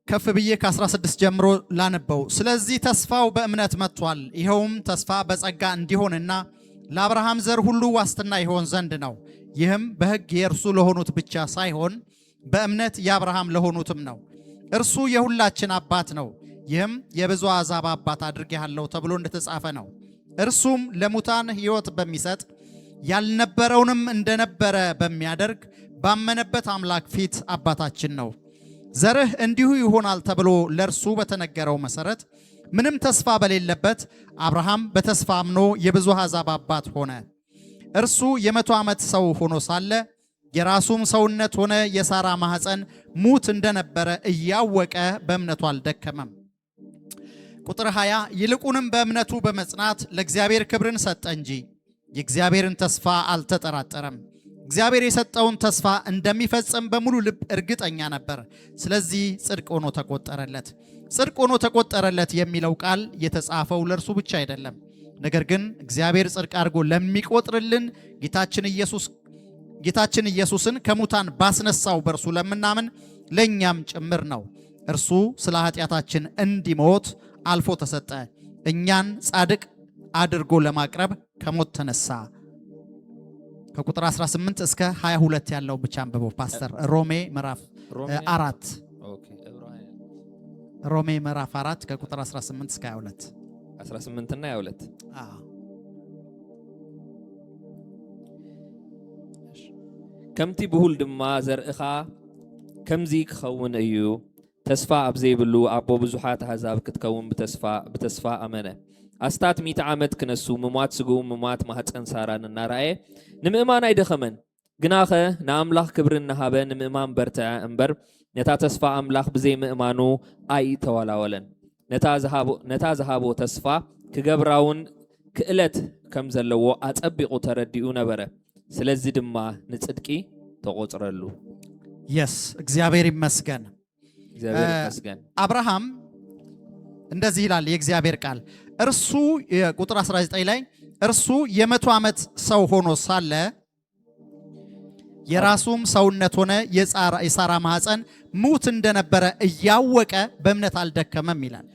ከፍ ብዬ ከ16 ጀምሮ ላነበው። ስለዚህ ተስፋው በእምነት መጥቷል። ይኸውም ተስፋ በጸጋ እንዲሆንና ለአብርሃም ዘር ሁሉ ዋስትና ይሆን ዘንድ ነው። ይህም በሕግ የእርሱ ለሆኑት ብቻ ሳይሆን በእምነት የአብርሃም ለሆኑትም ነው። እርሱ የሁላችን አባት ነው። ይህም የብዙ አሕዛብ አባት አድርጌሃለሁ ተብሎ እንደተጻፈ ነው። እርሱም ለሙታን ሕይወት በሚሰጥ ያልነበረውንም እንደነበረ በሚያደርግ ባመነበት አምላክ ፊት አባታችን ነው። ዘርህ እንዲሁ ይሆናል ተብሎ ለእርሱ በተነገረው መሰረት ምንም ተስፋ በሌለበት አብርሃም በተስፋ አምኖ የብዙ አሕዛብ አባት ሆነ። እርሱ የ100 ዓመት ሰው ሆኖ ሳለ የራሱም ሰውነት ሆነ የሳራ ማኅፀን ሙት እንደነበረ እያወቀ በእምነቱ አልደከመም። ቁጥር 20 ይልቁንም በእምነቱ በመጽናት ለእግዚአብሔር ክብርን ሰጠ እንጂ የእግዚአብሔርን ተስፋ አልተጠራጠረም። እግዚአብሔር የሰጠውን ተስፋ እንደሚፈጽም በሙሉ ልብ እርግጠኛ ነበር። ስለዚህ ጽድቅ ሆኖ ተቆጠረለት። ጽድቅ ሆኖ ተቆጠረለት የሚለው ቃል የተጻፈው ለእርሱ ብቻ አይደለም፣ ነገር ግን እግዚአብሔር ጽድቅ አድርጎ ለሚቆጥርልን ጌታችን ኢየሱስን ከሙታን ባስነሳው በእርሱ ለምናምን ለእኛም ጭምር ነው። እርሱ ስለ ኃጢአታችን እንዲሞት አልፎ ተሰጠ፣ እኛን ጻድቅ አድርጎ ለማቅረብ ከሞት ተነሳ። ከቁጥር 18 እስከ 22 ያለው ብቻ አንብበው ፓስተር። ሮሜ ምዕራፍ 4 ሮሜ ምዕራፍ 4 ከቁጥር 18 እስከ 22 18 እና 22 ከምቲ ብሁል ድማ ዘርእኻ ከምዚ ክኸውን እዩ። ተስፋ ኣብ ዘይብሉ ኣቦ ብዙሓት ኣሕዛብ ክትከውን ብተስፋ ኣመነ። ኣስታት 100 ዓመት ክነሱ ምሟት ስግኡ ምሟት ማህፀን ሳራን እናረአየ ንምእማን ኣይደኸመን። ግናኸ ንኣምላኽ ክብሪ እናሃበ ንምእማን በርትዐ እምበር ነታ ተስፋ ኣምላኽ ብዘይ ምእማኑ ኣይተወላወለን። ነታ ዝሃቦ ተስፋ ክገብራውን ክእለት ከም ዘለዎ ኣጸቢቑ ተረዲኡ ነበረ። ስለዚ ድማ ንጽድቂ ተቆጽረሉ። እግዚአብሔር ይመስገን። አብርሃም እንደዚህ ይላል የእግዚአብሔር ቃል። እርሱ ቁጥር 19 ላይ እርሱ የ100 ዓመት ሰው ሆኖ ሳለ የራሱም ሰውነት ሆነ የሳራ ማኅፀን ሙት እንደነበረ እያወቀ በእምነት አልደከመም ይላል።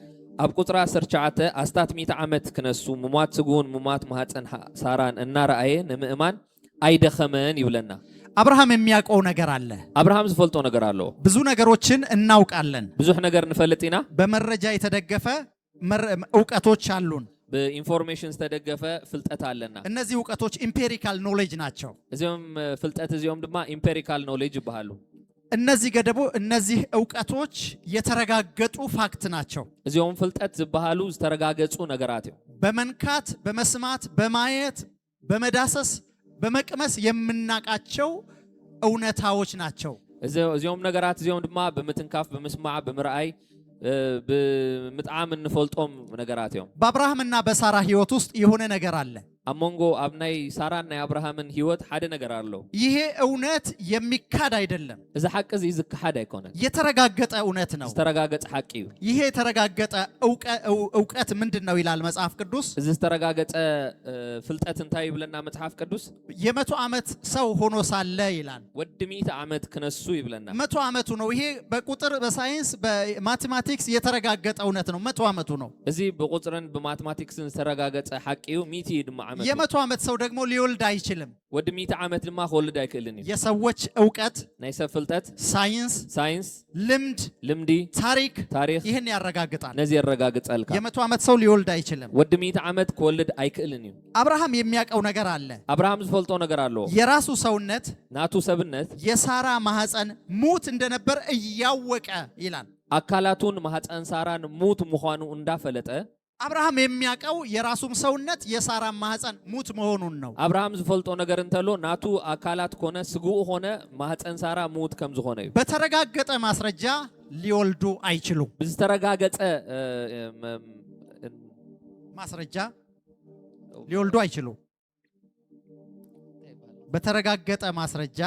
ኣብ ቁጥር 19 ኣስታት 100 ዓመት ክነሱ ምሟት ስጉን ምሟት ማህፀን ሳራን እናረአየ ንምእማን አይደኸመን ይብለና። አብርሃም የሚያውቀው ነገር አለ። አብርሃም ዝፈልጦ ነገር አለው። ብዙ ነገሮችን እናውቃለን። ብዙ ነገር እንፈልጥና በመረጃ የተደገፈ ዕውቀቶች አሉን። በኢንፎርሜሽን ተደገፈ ፍልጠት አለና እነዚህ ዕውቀቶች ኢምፔሪካል ኖሌጅ ናቸው። እዚያም ፍልጠት እዚያም ድማ ኢምፔሪካል ኖሌጅ ይባላሉ። እነዚህ ዕውቀቶች የተረጋገጡ ፋክት ናቸው። እዚያም ፍልጠት ይባላሉ ተረጋገጹ ነገራት። በመንካት በመስማት በማየት በመዳሰስ በመቅመስ የምናቃቸው እውነታዎች ናቸው። እዚያም ነገራት እዚያም ድማ በመትንካፍ በመስማዕ በመርአይ በመጣም እንፈልጦም ነገራት እዮም። በአብርሃምና በሳራ ህይወት ውስጥ የሆነ ነገር አለ። አሞንጎ አብናይ ሳራና የአብርሃምን ህይወት ሓደ ነገር አለው። ይሄ እውነት የሚካድ አይደለም። እዚ ሐቅ እዚ ዝካድ አይኮነን። የተረጋገጠ እውነት ነው። ተረጋገጠ ሐቅ እዩ። ይሄ የተረጋገጠ ዕውቀት ምንድነው ይላል መጽሐፍ ቅዱስ? እዚ ተረጋገጠ ፍልጠት እንታይ ይብለና መጽሐፍ ቅዱስ? የ100 ዓመት ሰው ሆኖ ሳለ ይላል። ወድ 100 ዓመት ክነሱ ይብለና 100 ዓመቱ ነው። ይሄ በቁጥር በሳይንስ በማቴማቲክስ የተረጋገጠ እውነት ነው። 100 ዓመቱ ነው። እዚ በቁጥርን በማቴማቲክስን ተረጋገጠ ሐቅ እዩ። 100 ድማ የ100 ዓመት ሰው ደግሞ ሊወልድ አይችልም። ወድ 100 ዓመት ድማ ሊወልድ አይክልን። የሰዎች ዕውቀት ናይ ሰብ ፍልጠት ሳይንስ ልምዲ ታሪክ ይህን ያረጋግጣል። ነዚ ያረጋግጣል። የ100 ዓመት ሰው ሊወልድ አይችልም። ወድ 100 ዓመት ሊወልድ አይክልን እዩ። አብርሃም የሚያውቀው ነገር አለ። አብርሃም ዝፈልጦ ነገር አለው። የራሱ ሰውነት ናቱ ሰብነት የሳራ ማህፀን ሙት እንደነበር እያወቀ ይላል። አካላቱን ማህፀን ሳራን ሙት መሆኑ እንዳፈለጠ አብርሃም የሚያውቀው የራሱም ሰውነት የሳራ ማህፀን ሙት መሆኑን ነው። አብርሃም ዝፈልጦ ነገር እንተሎ ናቱ አካላት ኮነ ስጉኡ ሆነ ማህፀን ሳራ ሙት ከም ዝሆነ እዩ። በተረጋገጠ ማስረጃ ሊወልዱ አይችሉም። በተረጋገጠ ማስረጃ ሊወልዱ አይችሉም። በተረጋገጠ ማስረጃ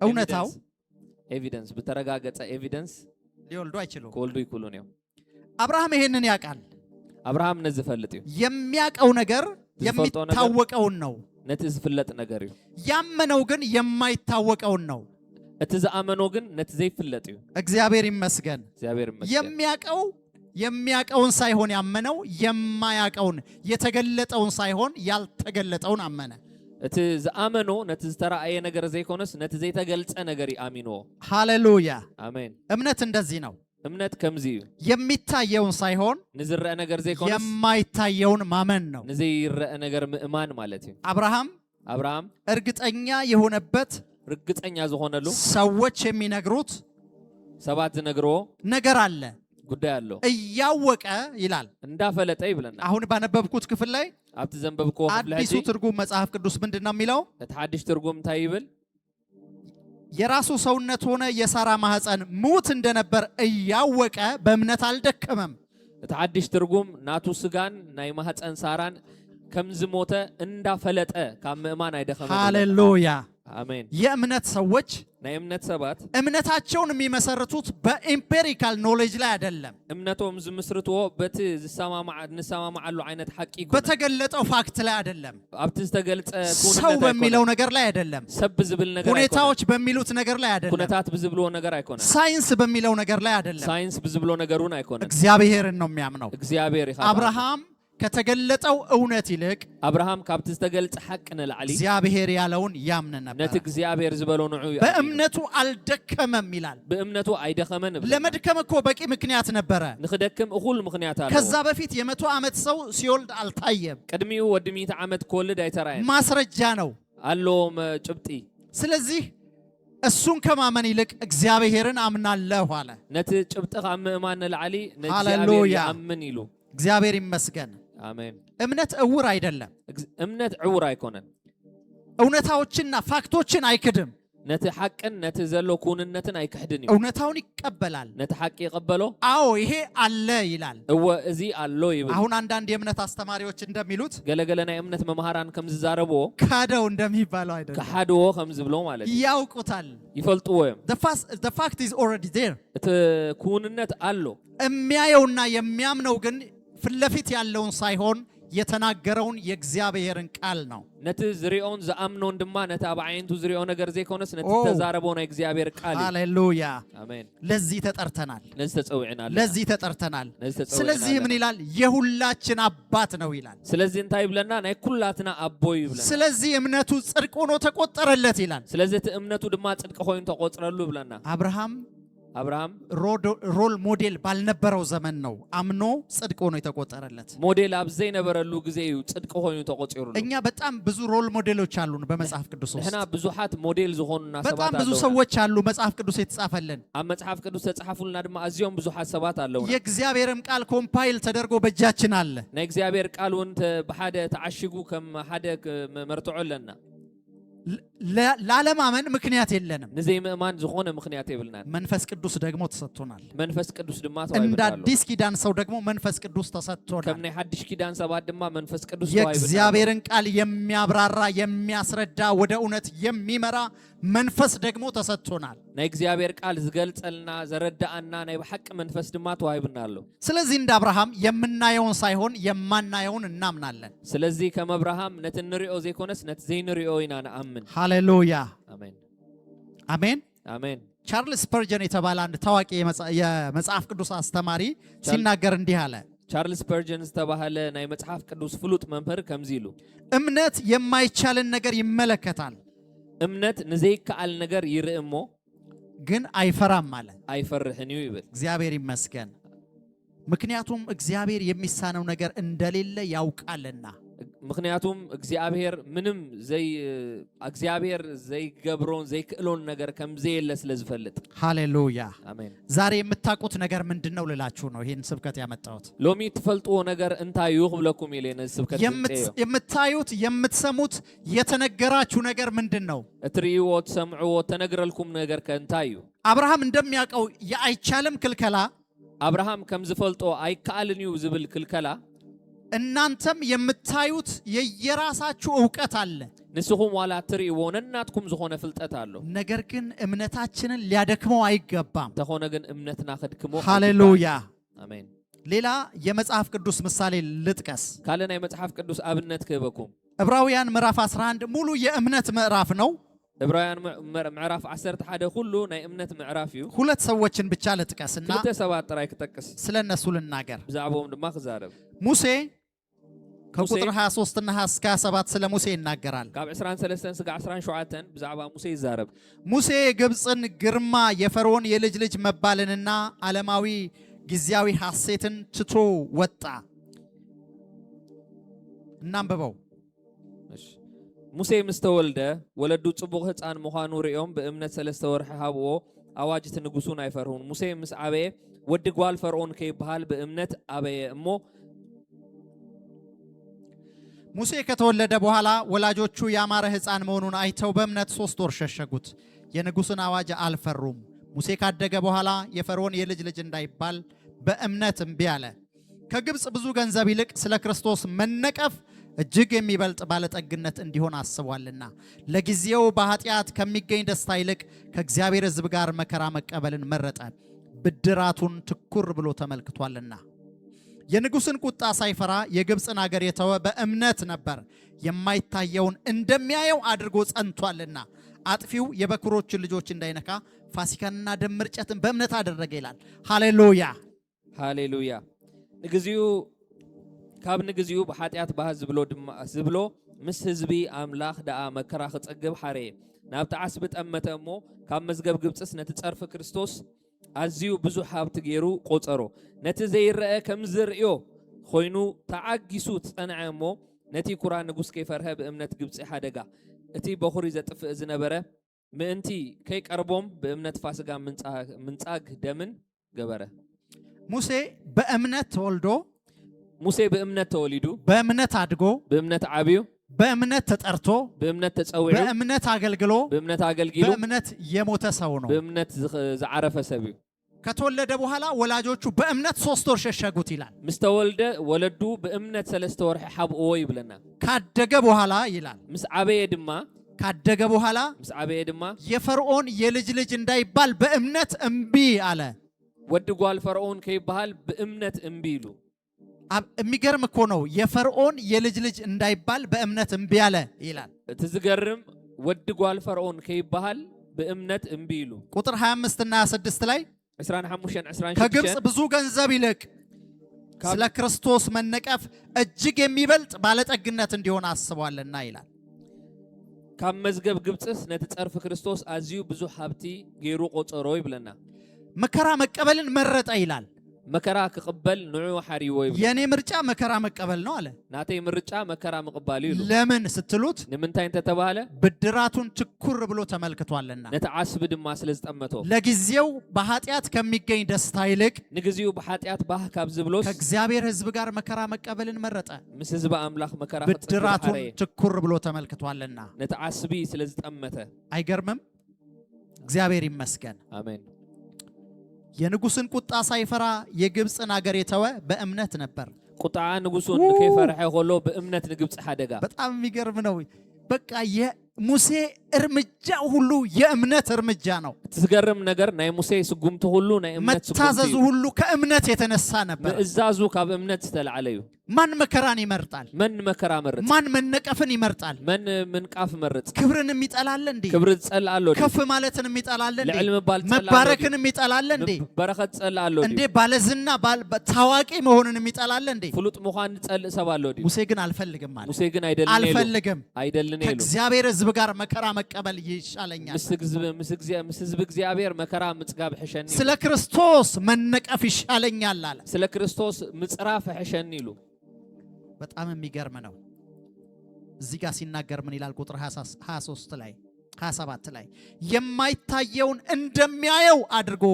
እውነታው ኤቪደንስ በተረጋገጠ ኤቪደንስ ሊወልዱ አይችሉም። ኮልዱ ይኩሉ ነው። አብርሃም ይሄንን ያውቃል። አብርሃም ነዚ ፈልጥ እዩ። የሚያውቀው ነገር የሚታወቀውን ነው። ነቲ ዝፍለጥ ነገር እዩ። ያመነው ግን የማይታወቀውን ነው። እትዛአመኖ ግን ነት ዘይፍለጥ እዩ እግዚአብሔር ይመስገን እግዚአብሔር ይመስገን የሚያቀውን ሳይሆን ያመነው የማያቀውን የተገለጠውን ሳይሆን ያልተገለጠውን አመነ እትዛአመኖ ነት ዝተራአየ ነገር ዘይኮነስ ነት ዘይተገልጸ ነገር ይአሚኖ ሃሌሉያ አሜን እምነት እንደዚህ ነው እምነት ከምዚ የሚታየውን ሳይሆን ንዝረአ ነገር ዘይኮነስ የማይታየውን ማመን ነው ንዘይረአ ነገር ምእማን ማለት እዩ አብርሃም እርግጠኛ የሆነበት ርግጠኛ ዝሆነሉ ሰዎች የሚነግሩት ሰባት ዝነግሮ ነገር አለ ጉዳይ አለ እያወቀ ይላል እንዳፈለጠ ይብለና አሁን ባነበብኩት ክፍል ላይ አብት ዘንበብኮ አዲሱ ትርጉም መጽሐፍ ቅዱስ ምንድነው የሚለው ተሐዲስ ትርጉም ታይብል የራሱ ሰውነት ሆነ የሳራ ማህፀን ሙት እንደነበር እያወቀ በእምነት አልደከመም ተሐዲስ ትርጉም ናቱ ስጋን ናይ ማህፀን ሳራን ከምዝ ሞተ እንዳፈለጠ ካመማን አይደከመ ሃሌሉያ አሜን የእምነት ሰዎች ናይ እምነት ሰባት እምነታቸውን የሚመሰርቱት በኢምፔሪካል ኖሌጅ ላይ አይደለም እምነቶም ዝምስርትዎ በት ንሰማማዓሉ አይነት ሐቂ በተገለጠው ፋክት ላይ አይደለም አብት ዝተገልጸ ሰው በሚለው ነገር ላይ አይደለም ሰብ ዝብል ነገር ሁኔታዎች በሚሉት ነገር ላይ አይደለም ሁኔታት ብዝብሎ ነገር አይኮነ ሳይንስ በሚለው ነገር ላይ አይደለም ሳይንስ ብዝብሎ ነገሩን አይኮነ እግዚአብሔርን ነው የሚያምነው እግዚአብሔር አብርሃም ከተገለጠው እውነት ይልቅ አብርሃም ካብት ዝተገልጸ ሐቅ ነልዓሊ እግዚአብሔር ያለውን ያምን ነበር ነት እግዚአብሔር ዝበሎ ነው በእምነቱ አልደከመም ይላል በእምነቱ አይደከመን ለመድከም እኮ በቂ ምክንያት ነበረ ንخدكም እኹል ምክንያት አለ ከዛ በፊት የመቶ ዓመት ሰው ሲወልድ አልታየም ቀድሚው ወድ 100 ዓመት ኮልድ አይተራይ ማስረጃ ነው አሎም ጭብጢ ስለዚህ እሱን ከማመን ይልቅ እግዚአብሔርን አምናለሁ አለ ነት ጭብጥ ካመማን ነልዓሊ ነግዚአብሔር ያምን ይሉ እግዚአብሔር ይመስገን አሜን እምነት እውር አይደለም እምነት ዕውር አይኮነን እውነታዎችና ፋክቶችን አይክድም ነት ሐቅን ነት ዘሎ ኩንነትን አይክድን እውነታውን ይቀበላል ነት ሐቅ ይቀበሎ አዎ ይሄ አለ ይላል እዚ አሎ ይብል አሁን አንዳንድ የእምነት አስተማሪዎች እንደሚሉት ገለገለና የእምነት መምህራን ከምዝዛረቦ ካደው እንደሚባለው አይደለም ከሐድዎ ከምዝብሎ ማለት ያውቁታል ይፈልጡዎ the fact is already there ኩንነት አሎ የሚያየውና የሚያምነው ግን ፍለፊት ያለውን ሳይሆን የተናገረውን የእግዚአብሔርን ቃል ነው ነት ዝሪኦን ዘአምኖን ድማ ነት አባይንቱ ዝሪኦ ነገር ዘይኮነስ ነት ተዛረቦና የእግዚአብሔር ቃል ሃሌሉያ አሜን ለዚህ ተጠርተናል ለዚህ ተጸውዕናል ስለዚህ ምን ይላል የሁላችን አባት ነው ይላል ስለዚህ እንታይ ይብለና ናይ ኩላትና አቦይ ይብለና ስለዚህ እምነቱ ጽድቅ ሆኖ ተቆጠረለት ይላል ስለዚህ እምነቱ ድማ ጽድቅ ሆይን ተቆጥረሉ ይብለና አብርሃም ሮል ሞዴል ባልነበረው ዘመን ነው አምኖ ጽድቅ ሆኖ የተቆጠረለት ሞዴል አብዘይ ነበረሉ ጊዜው ጽድቅ ሆኖ ተቆጥረሉ እኛ በጣም ብዙ ሮል ሞዴሎች አሉን በመጽሐፍ ቅዱስ ውስጥ እኛ ብዙሃት ሞዴል ዝሆኑና ሰባት በጣም ብዙ ሰዎች አሉ መጽሐፍ ቅዱስ የተጻፈልን መጽሐፍ ቅዱስ ተጻፈሉና ድማ አዚዮም ብዙሃት ሰባት አለውና የእግዚአብሔርም ቃል ኮምፓይል ተደርጎ በእጃችን አለ ናይ እግዚአብሔር ቃል ወንተ በሐደ ተዓሽጉ ከም ሐደ መርጥዑለና ላለማመን ምክንያት የለንም ነዘይ ምእማን ዝሆነ ምክንያት ይብልናል መንፈስ ቅዱስ ደግሞ ተሰጥቶናል መንፈስ ቅዱስ ድማ ተዋይብናል እንደ አዲስ ኪዳን ሰው ደግሞ መንፈስ ቅዱስ ተሰጥቶናል ከም ናይ ሐዲስ ኪዳን ሰባት ድማ መንፈስ ቅዱስ ተዋይብናል የእግዚአብሔርን ቃል የሚያብራራ የሚያስረዳ ወደ እውነት የሚመራ መንፈስ ደግሞ ተሰጥቶናል ናይ እግዚአብሔር ቃል ዝገልጸልና ዘረዳአና ናይ በሐቅ መንፈስ ድማ ተዋይብናል ስለዚህ እንደ አብርሃም የምናየውን ሳይሆን የማናየውን እናምናለን ስለዚህ ከመብርሃም ነት ንሪኦ ዘይኮነስ ነት ዘይንሪኦ ኢና ነአምን ሃሌሉያ አሜን አሜን አሜን ቻርልስ ስፐርጀን የተባለ አንድ ታዋቂ የመጽሐፍ ቅዱስ አስተማሪ ሲናገር እንዲህ አለ ቻርልስ ስፐርጀን ተባሃለ ናይ መጽሐፍ ቅዱስ ፍሉጥ መምህር ከምዚሉ እምነት የማይቻልን ነገር ይመለከታል እምነት ንዘይከአል ነገር ይርእሞ ግን አይፈራም አለ አይፈርህን ይብል እግዚአብሔር ይመስገን ምክንያቱም እግዚአብሔር የሚሳነው ነገር እንደሌለ ያውቃልና ምክንያቱም እግዚአብሔር ምንም እግዚአብሔር ዘይገብሮን ዘይክእሎን ነገር ከምዘየለ ስለዝፈልጥ ሃሌሉያ አሜን ዛሬ የምታውቁት ነገር ምንድነው ልላችሁ ነው ይሄን ስብከት ያመጣሁት ሎሚ ተፈልጦ ነገር እንታዩ ይብለኩም ይሌነ ስብከት የምታዩት የምትሰሙት የተነገራችሁ ነገር ምንድነው እትሪዎ ተሰምዑ ተነግረልኩም ነገር ከእንታዩ አብርሃም እንደሚያውቀው የአይቻልም ክልከላ አብርሃም ከምዝፈልጦ አይካልኒው ዝብል ክልከላ እናንተም የምታዩት የየራሳችሁ ዕውቀት አለ ንስኹም ዋላ ትሪዎ ነናትኩም ዝሆነ ፍልጠት አለ ነገር ግን እምነታችንን ሊያደክመው አይገባም ተሆነ ግን እምነትና ከድክሞ ሃሌሉያ አሜን ሌላ የመጽሐፍ ቅዱስ ምሳሌ ልጥቀስ ካለና የመጽሐፍ ቅዱስ አብነት ከበኩም ዕብራውያን ምዕራፍ 11 ሙሉ የእምነት ምዕራፍ ነው ዕብራውያን ምዕራፍ 11 ሁሉ ናይ እምነት ምዕራፍ እዩ ሁለት ሰዎችን ብቻ ለጥቀስና ክልተ ሰባት ጥራይ ክጠቅስ ስለነሱ ልናገር ብዛዕቦም ድማ ክዛረብ ሙሴ ከቁጥር 23 እና 27 ስለ ሙሴ ይናገራል ካብ 23 እስከ 17 ብዛዕባ ሙሴ ይዛረብ ሙሴ ግብጽን ግርማ የፈርዖን የልጅ ልጅ መባልንና ዓለማዊ ጊዜያዊ ሐሴትን ትቶ ወጣ እናንበበው ሙሴ ምስተወልደ ወለዱ ጽቡቕ ህፃን ምዃኑ ሪኦም በእምነት 3 ወርሒ ሃብኦ አዋጅት ንጉሱን አይፈርሁን ሙሴ ምስ አበየ ወዲ ጓል ፈርዖን ከይበሃል በእምነት አበየ እሞ ሙሴ ከተወለደ በኋላ ወላጆቹ ያማረ ህፃን መሆኑን አይተው በእምነት 3 ወር ሸሸጉት የንጉሱን አዋጅ አልፈሩም ሙሴ ካደገ በኋላ የፈርዖን የልጅ ልጅ እንዳይባል በእምነት እምቢ አለ ከግብጽ ብዙ ገንዘብ ይልቅ ስለ ክርስቶስ መነቀፍ እጅግ የሚበልጥ ባለጠግነት እንዲሆን አስቧልና ለጊዜው በኃጢአት ከሚገኝ ደስታ ይልቅ ከእግዚአብሔር ሕዝብ ጋር መከራ መቀበልን መረጠ ብድራቱን ትኩር ብሎ ተመልክቷልና የንጉስን ቁጣ ሳይፈራ የግብጽን አገር የተወ በእምነት ነበር የማይታየውን እንደሚያየው አድርጎ ጸንቷልና አጥፊው የበኩሮችን ልጆች እንዳይነካ ፋሲካንና ደም ምርጨትን በእምነት አደረገ ይላል ሃሌሉያ ሃሌሉያ ንግዚኡ ካብ ንግዚኡ በኃጢአት ባህ ዝብሎ ምስ ህዝቢ አምላኽ ዳአ መከራ ክጸግብ ሓረ ናብ ተዓስብ ጠመተ እሞ ካብ መዝገብ ግብጽስ ነቲ ጸርፊ ክርስቶስ አዝዩ ብዙ ሀብት ገይሩ ቆጸሮ ነቲ ዘይረአ ከም ዝርእዮ ኮይኑ ተዓጊሱ ጸንዐ እሞ ነቲ ኩራ ንጉስ ከይፈርሀ በእምነት ግብጽ ሓደጋ እቲ በኹሪ ዘጥፍእ ዝነበረ ምእንቲ ከይቀርቦም በእምነት ፋሲጋ ምንጻግ ደምን ገበረ ሙሴ በእምነት ተወልዶ ሙሴ በእምነት ተወሊዱ በእምነት አድጎ በእምነት ዓብዩ በእምነት ተጠርቶ በእምነት ተጸውዑ በእምነት አገልግሎ በእምነት የሞተ ሰው ነው በእምነት ዘዓረፈ ሰብ እዩ ከተወለደ በኋላ ወላጆቹ በእምነት 3 ወር ሸሸጉት ይላል ምስተወልደ ወለዱ በእምነት 3 ወር ሓብኦ ይብለና ካደገ በኋላ ይላል ምስ ዓበየ ድማ ካደገ በኋላ ምስ ዓበየ ድማ የፈርዖን የልጅ ልጅ እንዳይባል በእምነት እምቢ አለ ወዲ ጓል ፈርዖን ከይባሃል በእምነት እምቢ ይሉ የሚገርም እኮ ነው የፈርዖን የልጅ ልጅ እንዳይባል በእምነት እምቢ አለ ይላል ትዝገርም ወዲ ጓል ፈርዖን ከይባሃል በእምነት እምቢ ይሉ ቁጥር 25 እና 26 ላይ 25 ከግብጽ ብዙ ገንዘብ ይልቅ ስለ ክርስቶስ መነቀፍ እጅግ የሚበልጥ ባለጠግነት እንዲሆን አስቧልና ይላል ካብ መዝገብ ግብጽስ ነቲ ጸርፊ ክርስቶስ አዝዩ ብዙ ሀብቲ ገይሩ ቆጸሮ ይብለና መከራ መቀበልን መረጠ ይላል መከራ ክቅበል ንዑ ሓሪዎ ይብለ የኔ ምርጫ መከራ መቀበል ነው አለ ናተይ ምርጫ መከራ መቀበል ይሉ ለምን ስትሉት ንምንታይ እንተ ተባለ ብድራቱን ትኩር ብሎ ተመልክቷልና ነተዓስብ ድማ ስለዝጠመቶ ለጊዜው በኃጢአት ከሚገኝ ደስታ ይልቅ ንግዚኡ በኃጢአት ባህ ካብ ዝብሎስ ከእግዚአብሔር ሕዝብ ጋር መከራ መቀበልን መረጠ ምስ ሕዝብ አምላኽ መከራ ብድራቱን ትኩር ብሎ ተመልክቷልና ነተዓስቢ ስለዝጠመተ አይገርምም እግዚአብሔር ይመስገን አሜን የንጉስን ቁጣ ሳይፈራ የግብጽን አገር የተወ በእምነት ነበር ቁጣ ንጉሱን ከይፈርሐ ሆሎ በእምነት ንግብጽ ሓደጋ በጣም የሚገርም ነው በቃ የሙሴ እርምጃ ሁሉ የእምነት እርምጃ ነው ትዝገርም ነገር ናይ ሙሴ ስጉምቱ ሁሉ ናይ እምነት ስጉምቱ መታዘዙ ሁሉ ከእምነት የተነሳ ነበር ምእዛዙ ካብ እምነት ዝተልዓለዩ ማን መከራን ይመርጣል መን መከራ መርጥ ማን መነቀፍን ይመርጣል መን ምንቃፍ መርጥ ክብርን የሚጠላል እንዴ ክብር ጸልአሎ ከፍ ማለትን የሚጠላል እንዴ ለዕልም ባል መባረክን የሚጠላል እንዴ በረከት ጸልአሎ እንዴ ባለዝና ታዋቂ መሆንን የሚጠላል እንዴ ፍሉጥ መዃን ጸልእ ሰባሎ ዲ ሙሴ ግን አልፈልግም ማለት ሙሴ ግን አይደለም አይደለም ይሉ እግዚአብሔር ሕዝብ ጋር መከራ መቀበል ይሻለኛል ምስ ሕዝብ እግዚአብሔር መከራ ምጽጋብ ሕሸኒ ስለ ክርስቶስ መነቀፍ ይሻለኛል አለ ስለ ክርስቶስ ምጽራፍ ሕሸኒ ይሉ በጣም የሚገርም ነው እዚህ ጋር ሲናገር ምን ይላል ቁጥር 23 ላይ 27 ላይ የማይታየውን እንደሚያየው አድርጎ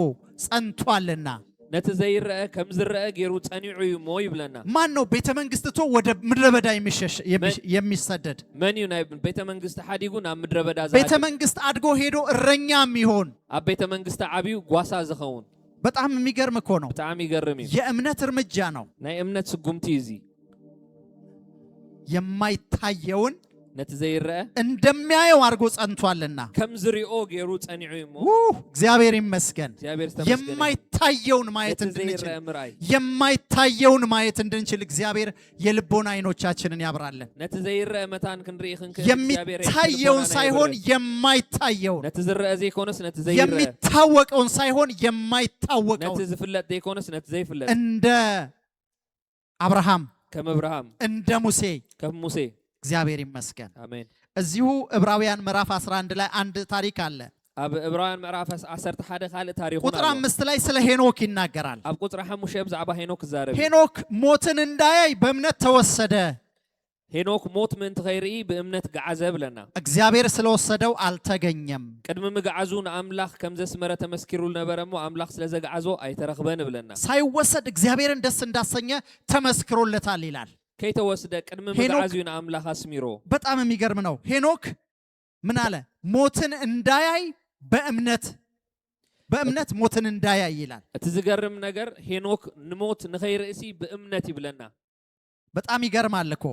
ጸንቷልና ነቲ ዘይረአ ከም ዝረአ ገይሩ ጸኒዑ ሞ ይብለና ማን ነው ቤተ መንግስት ወደ ምድረ በዳ የሚሰደድ ማን እዩ ናይ ቤተ መንግስት ሓዲጉ ናብ ምድረ በዳ ቤተ መንግስት አድጎ ሄዶ እረኛም ይሆን ኣብ ቤተ መንግስት ዓብዩ ጓሳ ዝኸውን በጣም የሚገርም እኮ ነው በጣም ይገርም የእምነት እርምጃ ነው ናይ እምነት ስጉምቲ እዚ የማይታየውን ነቲ ዘይረአ እንደሚያየው አድርጎ ጸንቷልና ከም ዝሪኦ ገይሩ ጸኒዑ ይሞ እግዚአብሔር ይመስገን እግዚአብሔር ተመስገን የማይታየውን ማየት ነቲ እንድንችል ዘይረአ ምርአይ የማይታየውን ማየት እንድንችል እግዚአብሔር የልቦና አይኖቻችንን ያብራለን ነቲ ዘይረአ መታን ክንርኢ ክንከ የሚታየውን ሳይሆን የማይታየውን ነቲ ዝረአ ዘይኮነስ ነቲ ዘይረአ የሚታወቀውን ሳይሆን የማይታወቀውን ነቲ ዝፍለጥ ዘይኮነስ ነቲ ዘይፍለጥ እንደ አብርሃም ከም አብርሃም እንደ ሙሴ ከም ሙሴ እግዚአብሔር ይመስገን አሜን እዚሁ ዕብራውያን ምዕራፍ 11 ላይ አንድ ታሪክ አለ አብ ዕብራውያን ምዕራፍ 11 ካልእ ታሪኹ ቁጥር 5 ላይ ስለ ሄኖክ ይናገራል አብ ቁጥር 5 ብዛዕባ ሄኖክ ዛረብ ሄኖክ ሞትን እንዳያይ በእምነት ተወሰደ ሄኖክ ሞት ምንት ኸይርኢ በእምነት ገዓዘ ብለና እግዚአብሔር ስለወሰደው አልተገኘም ቅድሚ ምግዓዙ ንአምላኽ ከም ዘስመረ ተመስኪሩ ነበረሞ አምላኽ ስለዘገዓዞ አይተረኽበን ብለና ሳይወሰድ እግዚአብሔርን ደስ እንዳሰኘ ተመስክሮለታል ይላል ከይተወስደ ቅድሚ ምግዓዙ ንአምላኽ አስሚሮ በጣም የሚገርም ነው ሄኖክ ምን አለ ሞትን እንዳያይ በእምነት ሞትን እንዳያይ ይላል እቲ ዝገርም ነገር ሄኖክ ንሞት ንኸይርእሲ በእምነት ይብለና በጣም ይገርማል እኮ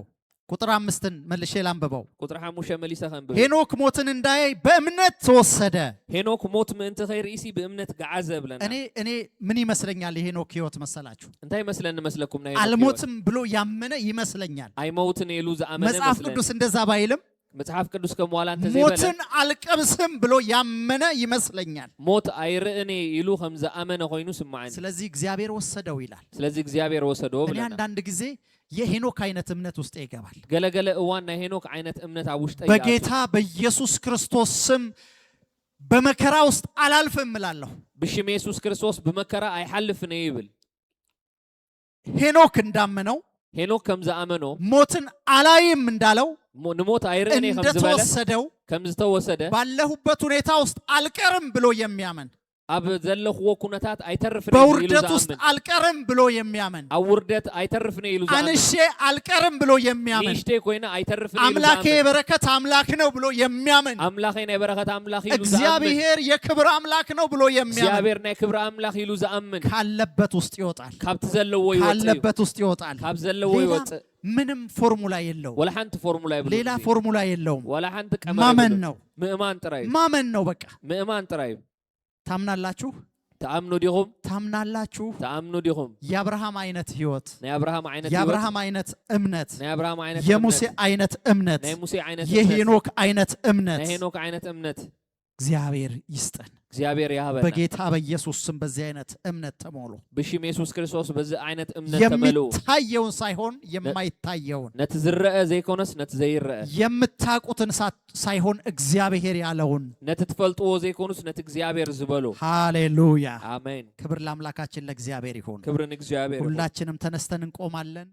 ቁጥር 5ን መልሼ ላንብበው ቁጥር 5 መልሰ ከንብብ ሄኖክ ሞትን እንዳያይ በእምነት ተወሰደ ሄኖክ ሞት ምንት ኸይርእሲ በእምነት ገዓዘ ብለና እኔ ምን ይመስለኛል የሄኖክ ህይወት መሰላችሁ እንታይ መስለኩም ናይ አልሞትም ብሎ ያመነ ይመስለኛል አይሞትን ይሉ ዘአመነ መጽሐፍ ቅዱስ እንደዛ ባይልም መጽሐፍ ቅዱስ ከመዋላ አንተ ዘይበለ ሞትን አልቀምስም ብሎ ያመነ ይመስለኛል ሞት አይርእኔ ይሉ ከም ዘአመነ ኮይኑ ስማዓኒ ስለዚህ እግዚአብሔር ወሰደው ይላል ስለዚህ እግዚአብሔር ወሰደው ብለና አንዳንድ ጊዜ የሄኖክ አይነት እምነት ውስጥ ይገባል ገለገለ እዋን ናይ ሄኖክ አይነት እምነት አውሽጠ በጌታ በኢየሱስ ክርስቶስ ስም በመከራ ውስጥ አላልፍም እላለሁ በሽም ኢየሱስ ክርስቶስ በመከራ አይሐልፍነ ይብል ሄኖክ እንዳመነው ሄኖክ ከም ዘአመኖ ሞትን አላይም እንዳለው ንሞት አይርእኔ ከም ዝበለ እንደተወሰደው ከም ዝተወሰደ ባለሁበት ሁኔታ ውስጥ አልቀርም ብሎ የሚያመን አብ ዘለኽዎ ኩነታት አይተርፍነ በውርደት ውስጥ አልቀርም ብሎ የሚያመን አውርደት አይተርፍነ ይሉ ዘአመን አንሼ አልቀርም ብሎ የሚያመን ንሽቴ ኮይና አይተርፍነ ይሉ አምላኬ የበረከት አምላክ ነው ብሎ የሚያመን አምላኬ ናይ በረከት አምላክ ይሉ ዘአመን እግዚአብሔር የክብር አምላክ ነው ብሎ የሚያመን እግዚአብሔር ናይ ክብር አምላክ ይሉ ዘአመን ካለበት ውስጥ ይወጣል ካብት ዘለዎ ይወጣል ካለበት ውስጥ ይወጣል ካብ ዘለዎ ይወጣል ምንም ፎርሙላ የለው ወላ አንተ ፎርሙላ ይብሉ ሌላ ፎርሙላ የለውም ወላ አንተ ቀመር ማመን ነው ምእማን ጥራይ ማመን ነው በቃ ምእማን ጥራይ ታምናላችሁ ተአምኑ ዲኹም ታምናላችሁ ተአምኑ ዲኹም የአብርሃም አይነት ህይወት የአብርሃም አይነት እምነት የአብርሃም አይነት የሙሴ አይነት እምነት የሙሴ አይነት የሄኖክ አይነት እምነት የሄኖክ አይነት እምነት እግዚአብሔር ይስጠን እግዚአብሔር ያህበና በጌታ በኢየሱስ ስም በዚህ አይነት እምነት ተሞሉ በሽም ኢየሱስ ክርስቶስ በዚህ አይነት እምነት ተመሉ የማይታየውን ሳይሆን የማይታየውን ነት ዝረአ ዘይኮነስ ነት ዘይረአ የምታቁትን ሳይሆን እግዚአብሔር ያለውን ነት ትፈልጥዎ ዘይኮነስ ነት እግዚአብሔር ዝበሉ ሃሌሉያ አሜን ክብር ለአምላካችን ለእግዚአብሔር ይሁን ክብርን እግዚአብሔር ሁላችንም ተነስተን እንቆማለን